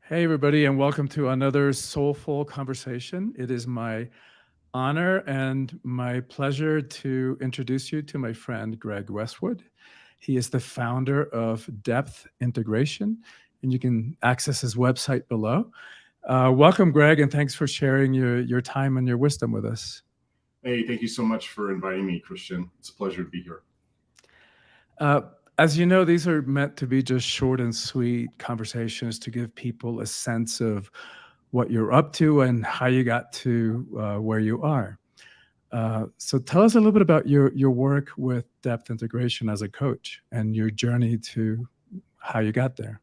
Hey, everybody, and welcome to another Soulful Conversation. It is my honor and my pleasure to introduce you to my friend, Gregg Westwood. He is the founder of Depth Integration, and you can access his website below. Welcome, Greg, and thanks for sharing your time and your wisdom with us. Hey, thank you so much for inviting me, Christian. It's a pleasure to be here. Uh, as you know, these are meant to be just short and sweet conversations to give people a sense of what you're up to and how you got to where you are. So tell us a little bit about your work with depth integration as a coach and your journey to how you got there.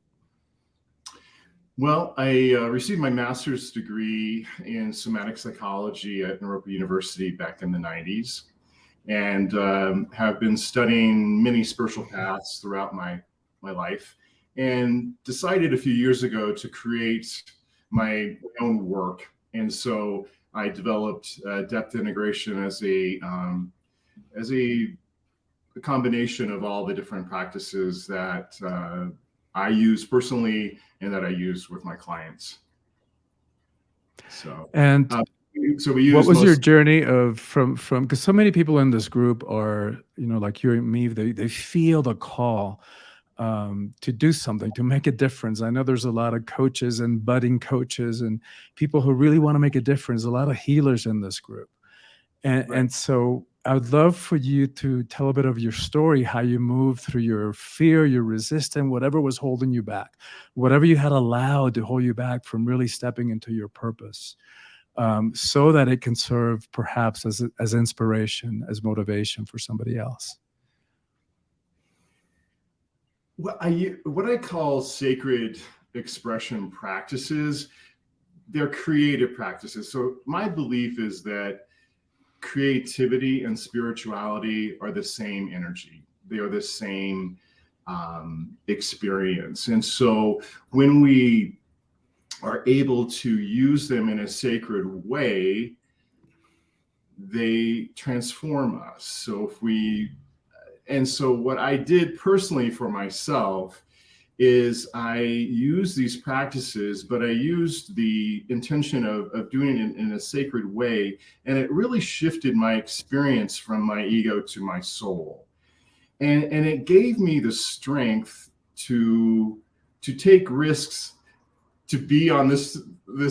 Well, I received my master's degree in somatic psychology at Naropa University back in the 90s and have been studying many spiritual paths throughout my life and decided a few years ago to create my own work. And so I developed depth integration as a combination of all the different practices that I use personally and that I use with my clients. So, And so we what use was your most. journey of from because so many people in this group are, like you and me, they feel the call to do something, to make a difference. I know there's a lot of coaches and budding coaches and people who really want to make a difference, a lot of healers in this group. And, Right. and so I would love for you to tell a bit of your story, how you moved through your fear, your resistance, whatever was holding you back, whatever you had allowed to hold you back from really stepping into your purpose, so that it can serve perhaps as inspiration, as motivation for somebody else. What I call sacred expression practices, they're creative practices. So my belief is that creativity and spirituality are the same energy. They are the same experience. And so when we are able to use them in a sacred way, they transform us. And so what I did personally for myself is I used these practices, but I used the intention of doing it in a sacred way. And it really shifted my experience from my ego to my soul. And it gave me the strength to take risks, to be on this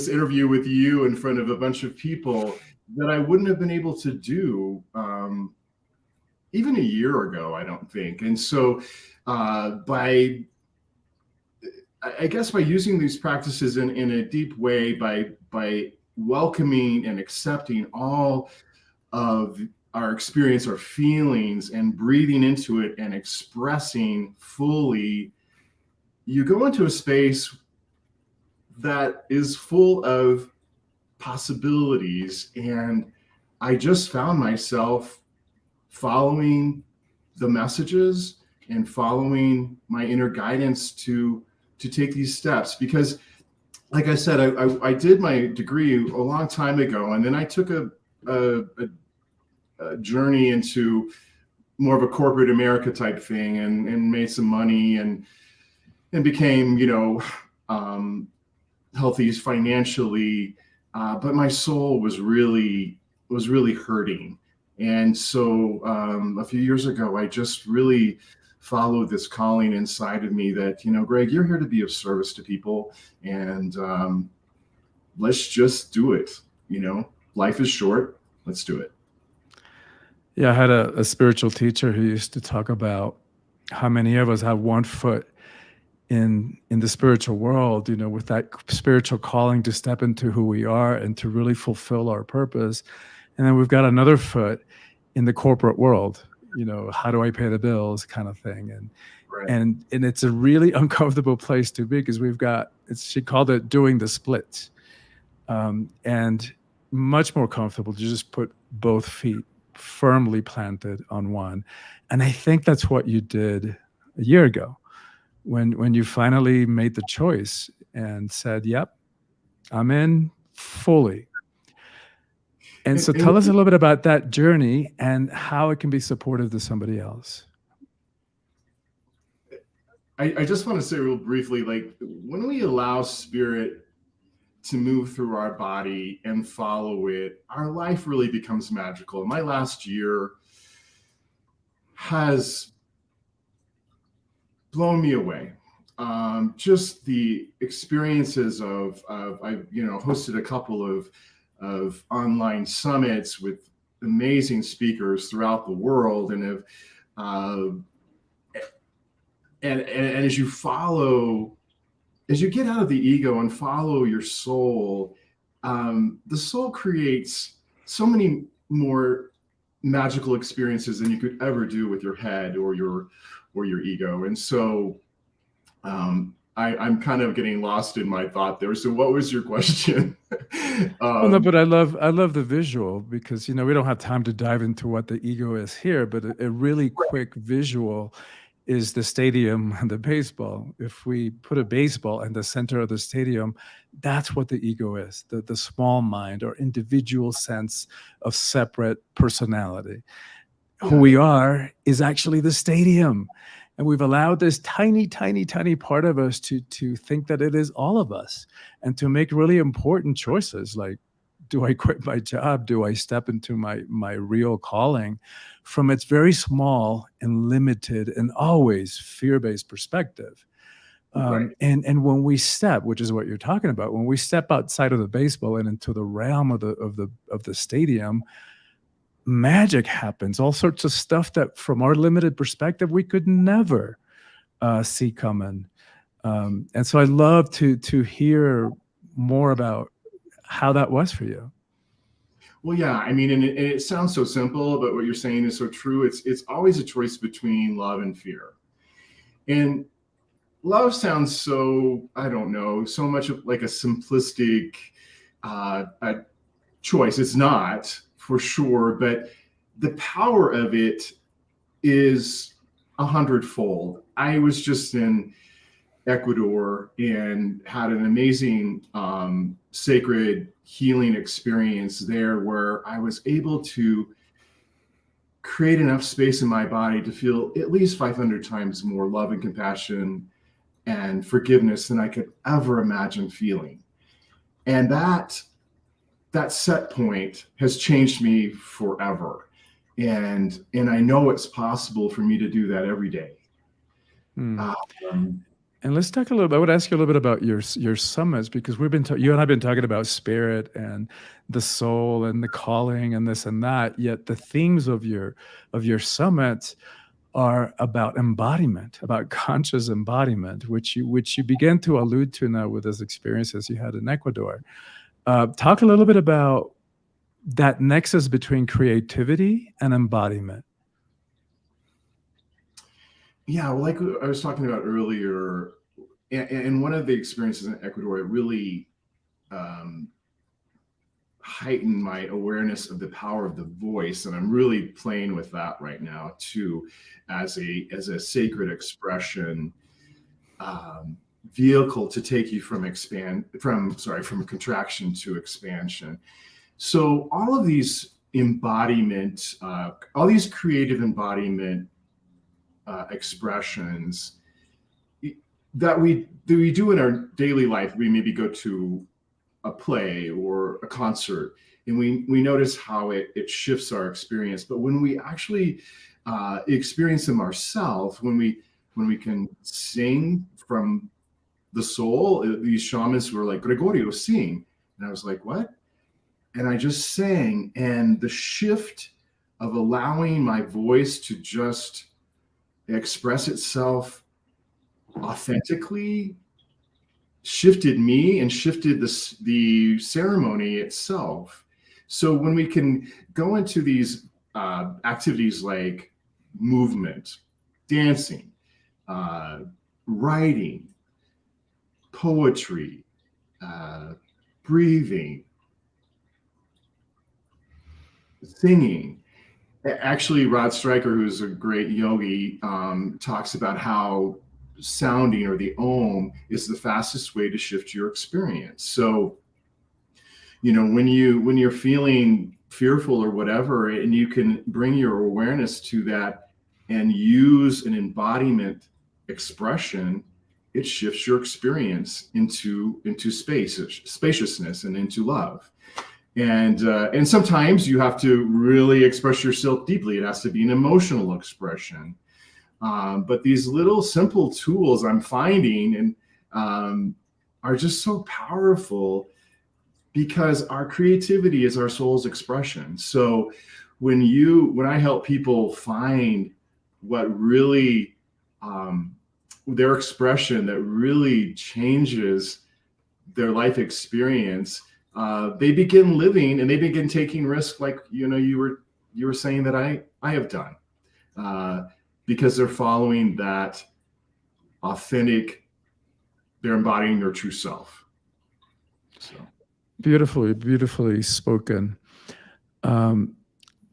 interview with you in front of a bunch of people that I wouldn't have been able to do even a year ago, I don't think. And so I guess by using these practices in a deep way, by welcoming and accepting all of our experience, our feelings, and breathing into it and expressing fully, you go into a space that is full of possibilities. And I just found myself following the messages and following my inner guidance to take these steps. Because like I said, I did my degree a long time ago, and then I took a journey into more of a corporate America type thing, and made some money and became, healthy financially. But my soul was really hurting. And so a few years ago, I just really followed this calling inside of me that, Greg, you're here to be of service to people, and let's just do it. Life is short. Let's do it. Yeah, I had a spiritual teacher who used to talk about how many of us have one foot in the spiritual world, with that spiritual calling to step into who we are and to really fulfill our purpose. And then we've got another foot in the corporate world, how do I pay the bills kind of thing. Right. And it's a really uncomfortable place to be because she called it doing the splits. And much more comfortable to just put both feet firmly planted on one. And I think that's what you did a year ago when you finally made the choice and said, yep, I'm in fully. And so tell us a little bit about that journey and how it can be supportive to somebody else. I just want to say real briefly, like when we allow spirit to move through our body and follow it, our life really becomes magical. My last year has blown me away. Just the experiences of I've hosted a couple of online summits with amazing speakers throughout the world, and have and as you get out of the ego and follow your soul, the soul creates so many more magical experiences than you could ever do with your head or your ego. And so I'm kind of getting lost in my thought there. So what was your question? Well, no, but I love the visual, because we don't have time to dive into what the ego is here, but a really quick visual is the stadium and the baseball. If we put a baseball in the center of the stadium, that's what the ego is, the small mind or individual sense of separate personality. Who we are is actually the stadium. And we've allowed this tiny, tiny, tiny part of us to think that it is all of us, and to make really important choices like, do I quit my job? Do I step into my real calling, from its very small and limited and always fear-based perspective? Right. And when we step, which is what you're talking about, when we step outside of the baseball and into the realm of the stadium, magic happens. All sorts of stuff that, from our limited perspective, we could never see coming. And so I love to hear more about how that was for you. Well, yeah, I mean, and it sounds so simple, but what you're saying is so true. It's always a choice between love and fear. And love sounds so, I don't know, so much like a simplistic a choice. It's not, for sure, but the power of it is 100-fold. I was just in Ecuador and had an amazing sacred healing experience there, where I was able to create enough space in my body to feel at least 500 times more love and compassion and forgiveness than I could ever imagine feeling. And that set point has changed me forever. And I know it's possible for me to do that every day. And let's talk a little bit. I would ask you a little bit about your summits, because we've been you and I've been talking about spirit and the soul and the calling and this and that. Yet the themes of your summits are about embodiment, about conscious embodiment, which you began to allude to now with those experiences you had in Ecuador. Talk a little bit about that nexus between creativity and embodiment. Yeah, well, like I was talking about earlier, and one of the experiences in Ecuador, it really heightened my awareness of the power of the voice, and I'm really playing with that right now too, as a sacred expression vehicle to take you from contraction to expansion. So all of these embodiment, all these creative embodiment expressions that we do in our daily life. We maybe go to a play or a concert, and we notice how it shifts our experience. But when we actually experience them ourselves, when we can sing from the soul, these shamans were like, Gregorio, sing. And I was like, what? And I just sang, and the shift of allowing my voice to just express itself authentically shifted me and shifted the ceremony itself. So when we can go into these activities like movement, dancing, writing, poetry, breathing, singing. Actually, Rod Stryker, who's a great yogi, talks about how sounding, or the Om, is the fastest way to shift your experience. So, when you're feeling fearful or whatever, and you can bring your awareness to that and use an embodiment expression, it shifts your experience into spaciousness and into love. And sometimes you have to really express yourself deeply. It has to be an emotional expression. But these little simple tools I'm finding are just so powerful, because our creativity is our soul's expression. So when I help people find what really their expression that really changes their life experience, they begin living and they begin taking risks, like you were saying that I have done, because they're following that authentic, they're embodying their true self. So Beautifully spoken.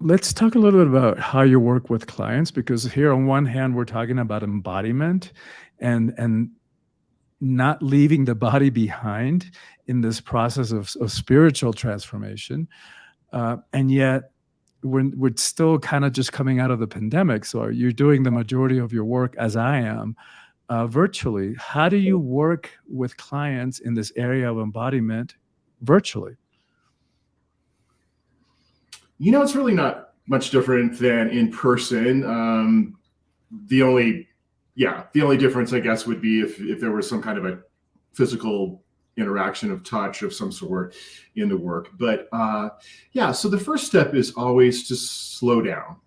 Let's talk a little bit about how you work with clients, because here on one hand we're talking about embodiment and not leaving the body behind in this process of spiritual transformation, and yet we're still kind of just coming out of the pandemic. So you're doing the majority of your work, as I am, virtually. How do you work with clients in this area of embodiment virtually? It's really not much different than in person. The only difference, I guess, would be if there was some kind of a physical interaction of touch of some sort in the work. But so the first step is always to slow down.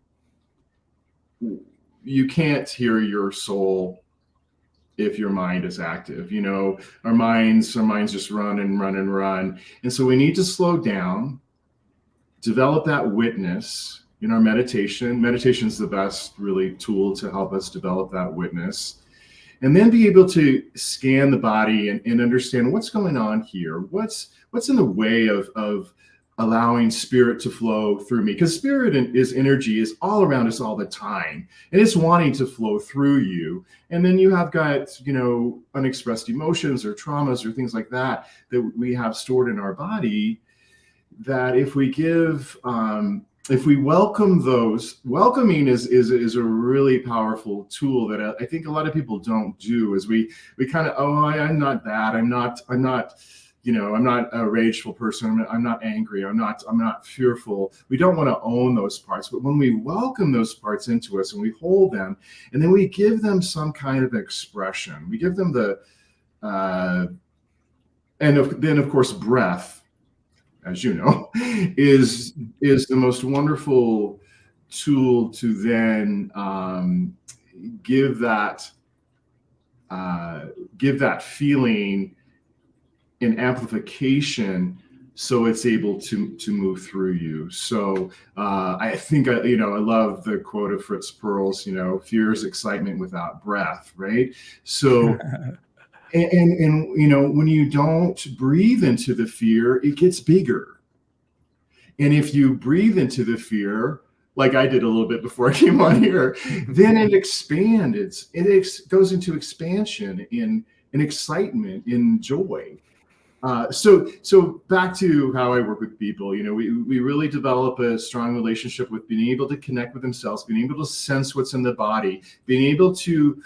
You can't hear your soul if your mind is active. Our minds just run and run and run. And so we need to slow down, develop that witness in our meditation. Meditation is the best really tool to help us develop that witness. And then be able to scan the body and understand what's going on here. What's in the way of allowing spirit to flow through me? Because spirit is energy, is all around us all the time, and it's wanting to flow through you. And then you have got unexpressed emotions or traumas or things like that we have stored in our body, that if we welcome those, welcoming is a really powerful tool that I think a lot of people don't do. Is we kind of, I'm not that, I'm not a rageful person, I'm not angry, I'm not fearful. We don't want to own those parts, but when we welcome those parts into us and we hold them, and then we give them some kind of expression, we give them then of course breath, as you know, is the most wonderful tool to then give that feeling an amplification, so it's able to move through you. So I think I love the quote of Fritz Perls, fear is excitement without breath, right? So and when you don't breathe into the fear, it gets bigger. And if you breathe into the fear, like I did a little bit before I came on here, then it expands. It goes into expansion in excitement, in joy. So back to how I work with people, we really develop a strong relationship with being able to connect with themselves, being able to sense what's in the body, being able to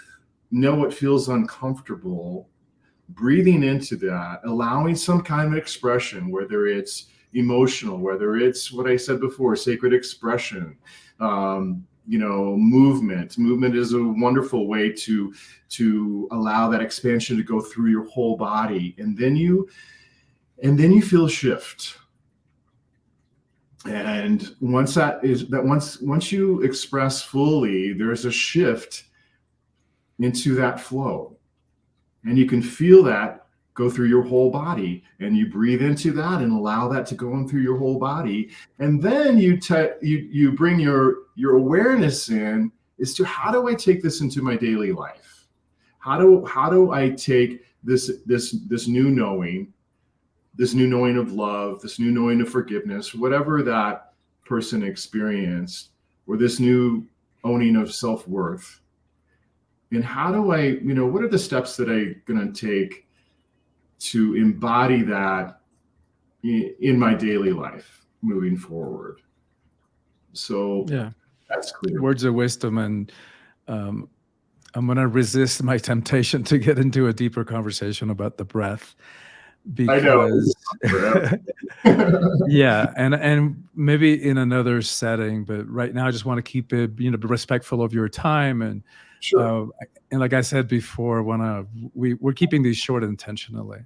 know what feels uncomfortable, breathing into that, allowing some kind of expression, whether it's emotional, whether it's what I said before, sacred expression, movement. Movement is a wonderful way to allow that expansion to go through your whole body. And then you feel a shift. And once you express fully, there's a shift into that flow. And you can feel that go through your whole body, and you breathe into that and allow that to go in through your whole body. And then you bring your awareness in as to, how do I take this into my daily life? How do I take this new knowing, of love, this new knowing of forgiveness, whatever that person experienced, or this new owning of self-worth, and how do I, what are the steps that I'm going to take to embody that in my daily life moving forward? So Yeah, that's clear. Words of wisdom and I'm going to resist my temptation to get into a deeper conversation about the breath I know. because yeah, and maybe in another setting, but right now I just want to keep it, be respectful of your time Sure. uh, and like I said before, we're keeping these short intentionally. Yeah.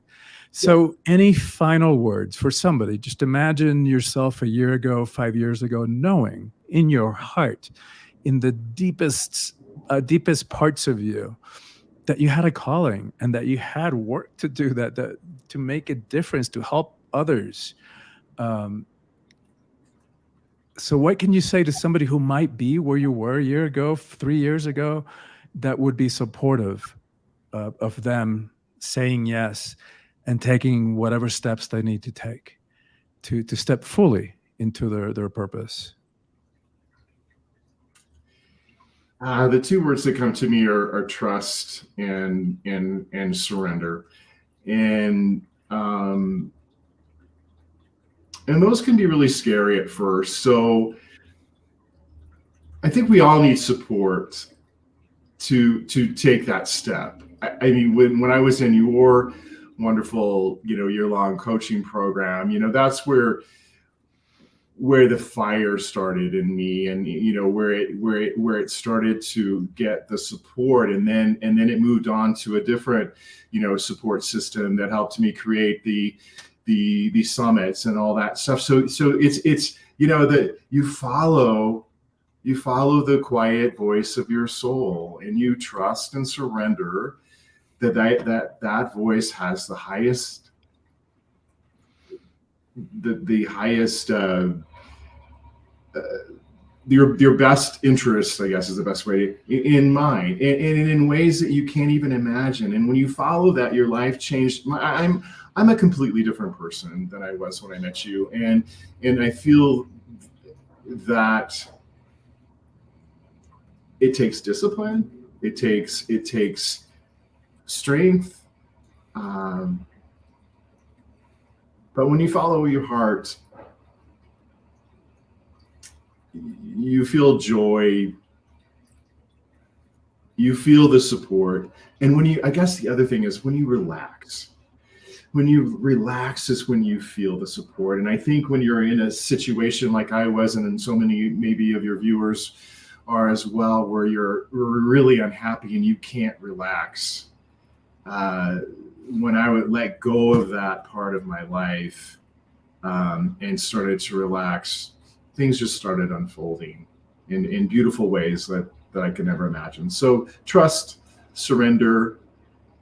So, any final words for somebody? Just imagine yourself a year ago, 5 years ago, knowing in your heart, in the deepest parts of you, that you had a calling and that you had work to do, that to make a difference, to help others. Um, so, what can you say to somebody who might be where you were a year ago, 3 years ago, that would be supportive of them saying yes and taking whatever steps they need to take to step fully into their purpose? The two words that come to me are trust and surrender, and um, and those can be really scary at first. So I think we all need support to take that step. I mean, when I was in your wonderful, year-long coaching program, that's where the fire started in me, and where it started to get the support, and then it moved on to a different support system that helped me create the summits and all that stuff. So it's that you follow the quiet voice of your soul, and you trust and surrender that voice has the highest the highest your best interest, I guess, is the best way in mind, and in ways that you can't even imagine. And when you follow that, your life changed. I'm a completely different person than I was when I met you, and I feel that it takes discipline, it takes strength, but when you follow your heart, you feel joy, you feel the support. And I guess the other thing is when you relax is when you feel the support. And I think when you're in a situation like I was, and so many maybe of your viewers are as well, where you're really unhappy and you can't relax, when I would let go of that part of my life, and started to relax, things just started unfolding in beautiful ways that I could never imagine. So trust, surrender,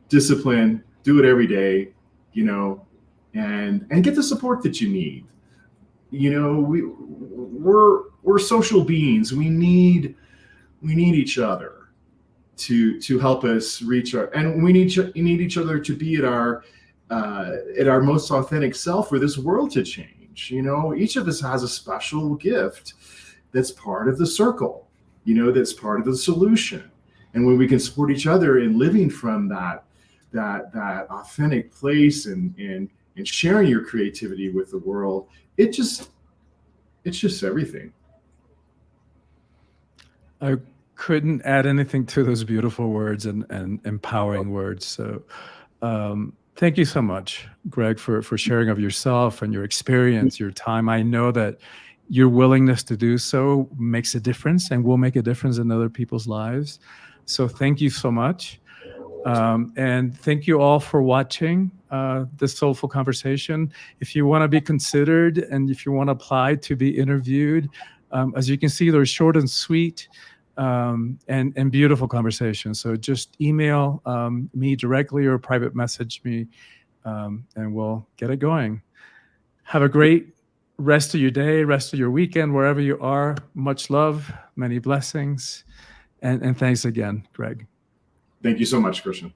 discipline, do it every day, and get the support that you need. We're social beings. We need each other to help us reach and we need each other to be at our most authentic self for this world to change. Each of us has a special gift that's part of the circle, that's part of the solution. And when we can support each other in living from that authentic place, and sharing your creativity with the world, it's just everything. I couldn't add anything to those beautiful words and empowering words. So thank you so much, Gregg, for sharing of yourself and your experience, your time. I know that your willingness to do so makes a difference and will make a difference in other people's lives. So thank you so much. And thank you all for watching this Soulful Conversation. If you want to be considered and if you want to apply to be interviewed, as you can see, they're short and sweet, and beautiful conversations. So just email me directly or private message me, and we'll get it going. Have a great rest of your day, rest of your weekend, wherever you are. Much love, many blessings, and thanks again, Gregg. Thank you so much, Christian.